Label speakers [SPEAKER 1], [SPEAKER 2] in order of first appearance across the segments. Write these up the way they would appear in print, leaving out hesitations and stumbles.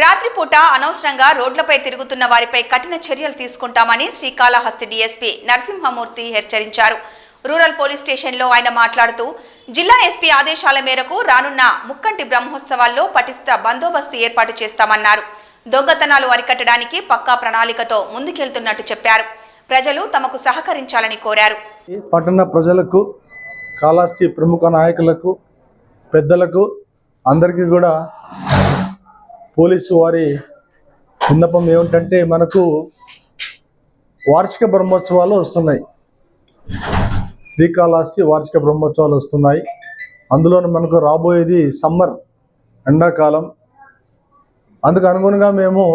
[SPEAKER 1] రాత్రిపూట అనవసరంగా రోడ్లపై తిరుగుతున్న వారిపై కఠిన చర్యలు తీసుకుంటామని శ్రీకాళహస్తి డీఎస్పీ నరసింహమూర్తి హెచ్చరించారు. రూరల్ పోలీస్ స్టేషన్లో ఆయన మాట్లాడుతూ జిల్లా ఎస్పీ ఆదేశాల మేరకు రానున్న ముక్కంటి బ్రహ్మోత్సవాల్లో పటిష్ట బందోబస్తు ఏర్పాటు చేస్తామన్నారు. దొంగతనాలు అరికట్టడానికి పక్కా ప్రణాళికతో ముందుకెళ్తున్నట్టు చెప్పారు. ప్రజలు తమకు సహకరించాలని కోరారు.
[SPEAKER 2] పట్టణ ప్రజలకు, కాళహస్తి ప్రముఖ నాయకులకు, పెద్దలకు అందరికీ కూడా పోలీసు వారి విన్నపం ఏమిటంటే, మనకు వార్షిక బ్రహ్మోత్సవాలు వస్తున్నాయి. శ్రీకాళహస్తి వార్షిక బ్రహ్మోత్సవాలు వస్తున్నాయి. అందులోనూ మనకు రాబోయేది సమ్మర్, ఎండాకాలం. అందుకు అనుగుణంగా మేము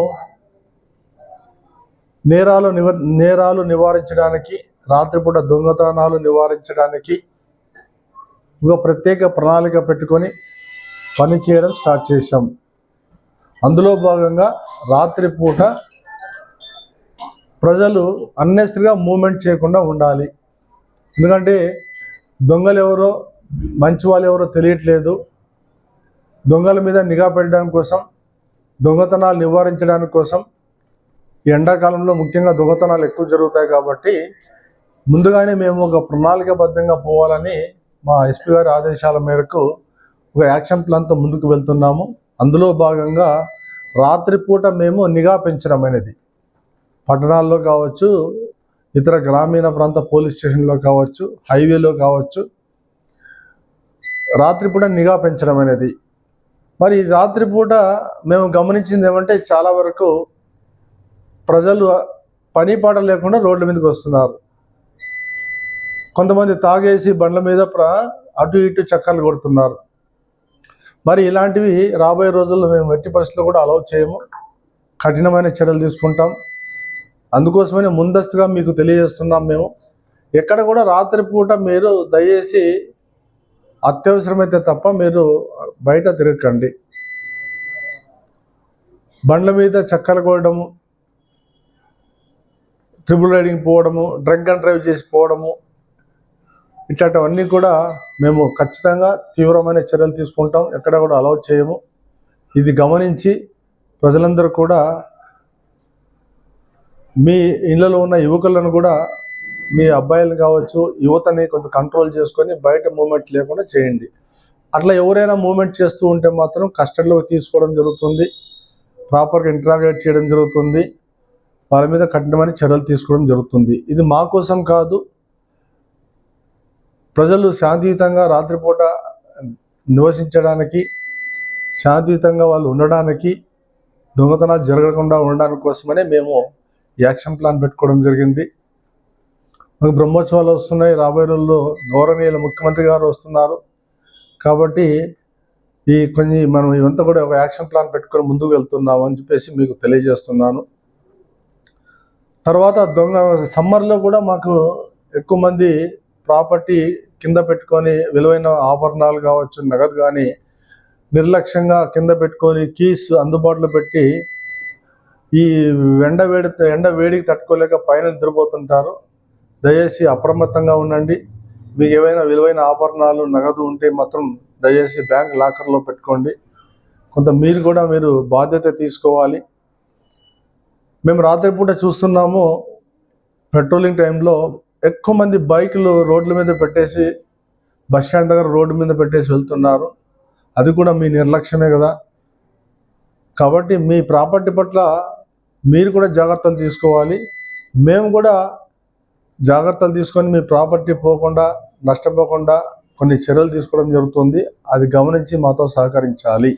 [SPEAKER 2] నేరాలు నివారించడానికి, రాత్రిపూట దొంగతనాలు నివారించడానికి ఒక ప్రత్యేక ప్రణాళిక పెట్టుకొని పని చేయడం స్టార్ట్ చేశాం. అందులో భాగంగా రాత్రిపూట ప్రజలు అన్నెసరిగా మూవ్మెంట్ చేయకుండా ఉండాలి. ఎందుకంటే దొంగలు ఎవరో మంచి వాళ్ళు ఎవరో తెలియట్లేదు. దొంగల మీద నిఘా పెట్టడానికి కోసం, దొంగతనాలు నివారించడానికి కోసం, ఈ ఎండాకాలంలో ముఖ్యంగా దొంగతనాలు ఎక్కువ జరుగుతాయి కాబట్టి ముందుగానే మేము ఒక ప్రణాళికాబద్ధంగా పోవాలని మా ఎస్పీ గారి ఆదేశాల మేరకు ఒక యాక్షన్ ప్లాన్తో ముందుకు వెళ్తున్నాము. అందులో భాగంగా రాత్రిపూట మేము నిఘా పెంచడం అనేది పట్టణాల్లో కావచ్చు, ఇతర గ్రామీణ ప్రాంత పోలీస్ స్టేషన్లో కావచ్చు, హైవేలో కావచ్చు, రాత్రిపూట నిఘా పెంచడం అనేది. మరి రాత్రిపూట మేము గమనించింది ఏమంటే, చాలా వరకు ప్రజలు పని పాట లేకుండా రోడ్ల మీదకి వస్తున్నారు. కొంతమంది తాగేసి బండ్ల మీద అటు ఇటు చక్కర్లు కొడుతున్నారు. మరి ఇలాంటివి రాబోయే రోజుల్లో మేము ఎట్టి పరిస్థితుల్లో కూడా అలౌ చేయము. కఠినమైన చర్యలు తీసుకుంటాం. అందుకోసమనే ముందస్తుగా మీకు తెలియజేస్తున్నాం. మేము ఎక్కడ కూడా రాత్రిపూట మీరు దయచేసి అత్యవసరమైతే తప్ప మీరు బయట తిరగకండి. బండ్ల మీద చక్కర్లు కొట్టడము, ట్రిపుల్ రైడింగ్ పోవడము, డ్రంక్ అండ్ డ్రైవ్ చేసి పోవడము, ఇట్లాంటివన్నీ కూడా మేము ఖచ్చితంగా తీవ్రమైన చర్యలు తీసుకుంటాం. ఎక్కడ కూడా అలౌ చేయము. ఇది గమనించి ప్రజలందరూ కూడా మీ ఇళ్లలో ఉన్న యువకులను కూడా, మీ అబ్బాయిలు కావచ్చు, యువతని కొంచెం కంట్రోల్ చేసుకొని బయట మూమెంట్ లేకుండా చేయండి. అట్లా ఎవరైనా మూమెంట్ చేస్తూ ఉంటే మాత్రం కస్టడీలోకి తీసుకోవడం జరుగుతుంది, ప్రాపర్గా ఇంట్రాగేట్ చేయడం జరుగుతుంది, వాళ్ళ మీద కఠినమైన చర్యలు తీసుకోవడం జరుగుతుంది. ఇది మా కోసం కాదు, ప్రజలు శాంతియుతంగా రాత్రిపూట నివసించడానికి, శాంతియుతంగా వాళ్ళు ఉండడానికి, దొంగతనాలు జరగకుండా ఉండడానికి కోసమనే మేము యాక్షన్ ప్లాన్ పెట్టుకోవడం జరిగింది. మాకు బ్రహ్మోత్సవాలు వస్తున్నాయి. రాబోయే రోజుల్లో గౌరవనీయుల ముఖ్యమంత్రి గారు వస్తున్నారు కాబట్టి మనం ఇవంతా కూడా ఒక యాక్షన్ ప్లాన్ పెట్టుకొని ముందుకు వెళ్తున్నాము అని చెప్పేసి మీకు తెలియజేస్తున్నాను. తర్వాత సమ్మర్లో కూడా మాకు ఎక్కువ మంది ప్రాపర్టీ కింద పెట్టుకొని వేలువైన ఆభరణాలు కావచ్చు, నగదు కానీ నిర్లక్ష్యంగా కింద పెట్టుకొని కీస్ అందుబాటులో పెట్టి ఈ ఎండ వేడికి తట్టుకోలేక పైన నిద్రపోతుంటారు. దయచేసి అప్రమత్తంగా ఉండండి. మీకు ఏవైనా విలువైన ఆభరణాలు, నగదు ఉంటే మాత్రం దయచేసి బ్యాంక్ లాకర్లో పెట్టుకోండి. మీరు కూడా బాధ్యత తీసుకోవాలి. మేము రాత్రిపూట చూస్తున్నాము, పెట్రోలింగ్ టైంలో ఎక్కువ మంది బైకులు రోడ్ల మీద పెట్టేసి, బస్ స్టాండ్ దగ్గర రోడ్డు మీద పెట్టేసి వెళ్తున్నారు. అది కూడా మీ నిర్లక్ష్యమే కదా. కాబట్టి మీ ప్రాపర్టీ పట్ల మీరు కూడా జాగ్రత్తలు తీసుకోవాలి. మేము కూడా జాగ్రత్తలు తీసుకొని మీ ప్రాపర్టీ పోకుండా, నష్టపోకుండా కొన్ని చర్యలు తీసుకోవడం జరుగుతుంది. అది గమనించి మాతో సహకరించాలి.